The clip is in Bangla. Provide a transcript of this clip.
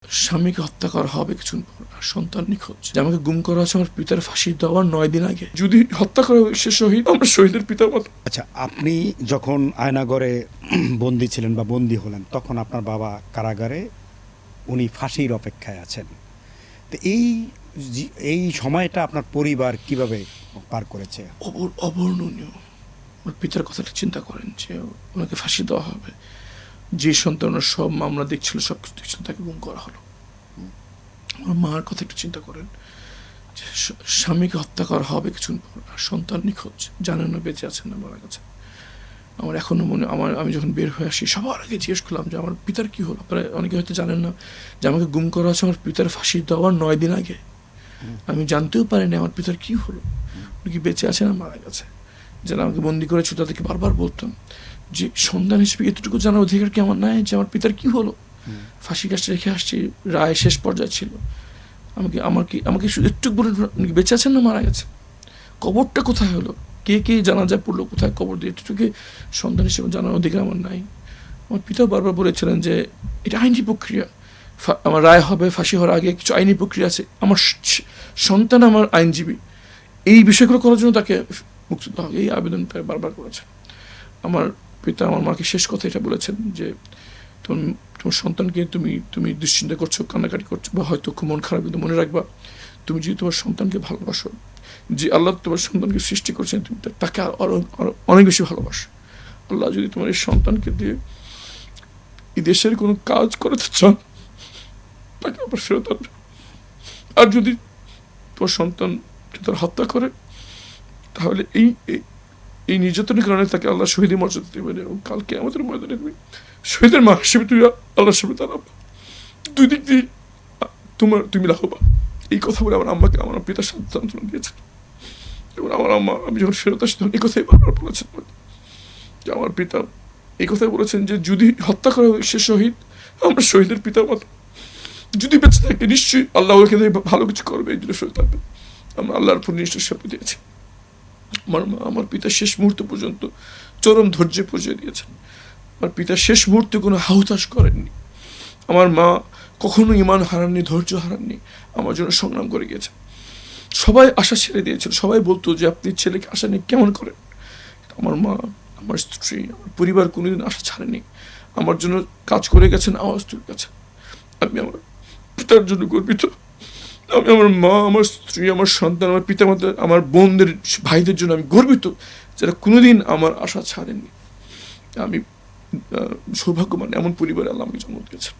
স্বামীকে হত্যা করা হবে কিছুক্ষণ পর, আর সন্তান নিখোঁজ। যে আমাকে গুম করা হচ্ছে আমার পিতার ফাঁসি দেওয়ার 9 দিন আগে। যদি হত্যা করা হয় সে শহীদ, আমরা শহীদের পিতার মতো। আচ্ছা, আপনি যখন আয়নাগরে বন্দী ছিলেন বা বন্দী হলেন, তখন আপনার বাবা কারাগারে, উনি ফাঁসির অপেক্ষায় আছেন। তো এই সময়টা আপনার পরিবার কিভাবে পার করেছে? অবর্ণনীয়। আমার পিতার কথাটা চিন্তা করেন যে ওনাকে ফাঁসি দেওয়া হবে, যে সন্তানের সব মামলা দেখছিল, সব কিছু দেখছিল, তাকে গুম করা হলো। আমার মার কথা একটু চিন্তা করেন যে স্বামীকে হত্যা করা হবে কিছুক্ষণ পর, আর সন্তান নিখোঁজ, জানেন না বেঁচে আছেন না মারা গেছে। আমার এখনো মনে, আমি যখন বের হয়ে আসি সবার আগে জিজ্ঞেস করলাম যে আমার পিতার কি হলো। আপনারা অনেকে হয়তো জানেন না যে আমাকে গুম করা হচ্ছে আমার পিতার ফাঁসি দেওয়ার 9 দিন আগে। আমি জানতেও পারিনি আমার পিতার কি হলো, উনি কি বেঁচে আছে না মারা গেছে। যারা আমাকে বন্দি করেছিল তাদেরকে বারবার বলতাম যে সন্তান হিসেবে এতটুকু জানার অধিকার কি আমার নাই যে আমার পিতার কি হলো। ফাঁসি কাজটা রেখে আসছি, রায় শেষ পর্যায়ে ছিল। আমাকে শুধু একটু বলে বেঁচে আছেন না মারা গেছে, কবরটা কোথায় হলো, কে জানাজায় পড়লো, কোথায় কবর দিয়ে, এটুকু সন্তান হিসেবে জানার অধিকার আমার নাই। আমার পিতাও বারবার বলেছিলেন যে এটা আইনি প্রক্রিয়া, আমার রায় হবে, ফাঁসি হওয়ার আগে কিছু আইনি প্রক্রিয়া আছে, আমার সন্তান আমার আইনজীবী, এই বিষয়গুলো করার জন্য তাকে মুক্তি দেওয়া হবে, এই আবেদন তাকে বারবার করেছেন। আমার পিতা আমার মাকে শেষ কথা এটা বলেছেন যে তোমার সন্তানকে তুমি দুশ্চিন্তা করছো, কান্নাকাটি করছো, বা হয়তো খুব মন খারাপ, কিন্তু মনে রাখবা তুমি যদি তোমার সন্তানকে ভালোবাসো, যে আল্লাহ তোমার সন্তানকে সৃষ্টি করছেন, তুমি তাকে আরো অনেক বেশি ভালোবাসো। আল্লাহ যদি তোমার এই সন্তানকে দিয়ে এই দেশের কোনো কাজ করাতে চান, তাকে আবার ফেরত আনবে। আর যদি তোমার সন্তান তার হত্যা করে, তাহলে এই নির্যাতনের কারণে তাকে আল্লাহ শহীদের মর্যাদা দেবেন, এবং কালকে আমাদের ময়দানে তুমি শহীদের মা হিসেবে তুমি আল্লাহর সামনে দাঁড়াবো। দুই দিক দিয়ে তুমি লাভবান। এই কথা বলে আমার আম্মাকে আমার পিতা সান্ত্বনা দিয়েছেন, এবং আমার আম্মা, আমি যখন ফেরত আসতাম এই কথাই বারবার বলেছেন যে আমার পিতা এই কথাই বলেছেন যে যদি হত্যা করা হয় সে শহীদ, আমরা শহীদের পিতার মতো। যদি বেঁচে থাকে নিশ্চয়ই আল্লাহ ওকে ভালো কিছু করবে, এই জন্য শহীদ থাকবে। আমরা আল্লাহর উপর নিশ্চয় শপথ দিয়েছি। আমার মা আমার পিতা শেষ মুহূর্ত পর্যন্ত চরম ধৈর্যে পৌঁছে দিয়েছেন। আমার পিতা শেষ মুহূর্তে কোনো হাহুতাশ করেননি। আমার মা কখনো ইমান হারাননি, ধৈর্য হারাননি, আমার জন্য সংগ্রাম করে গিয়েছে। সবাই আশা ছেড়ে দিয়েছিল, সবাই বলতো যে আপনি ছেলেকে আশা নিয়ে কেমন করেন। আমার মা, আমার স্ত্রী, আমার পরিবার কোনোদিন আশা ছাড়েনি, আমার জন্য কাজ করে গেছেন, আওয়াজ তুলে গেছেন। আমি আমার পিতার জন্য গর্বিত। আমি আমার মা, আমার স্ত্রী, আমার সন্তান, আমার পিতা মাতা, আমার বোনদের, ভাইদের জন্য আমি গর্বিত, যারা কোনোদিন আমার আশা ছাড়েননি। আমি সৌভাগ্যবান, এমন পরিবারে আল্লাহ আমাকে জন্ম দিয়েছেন।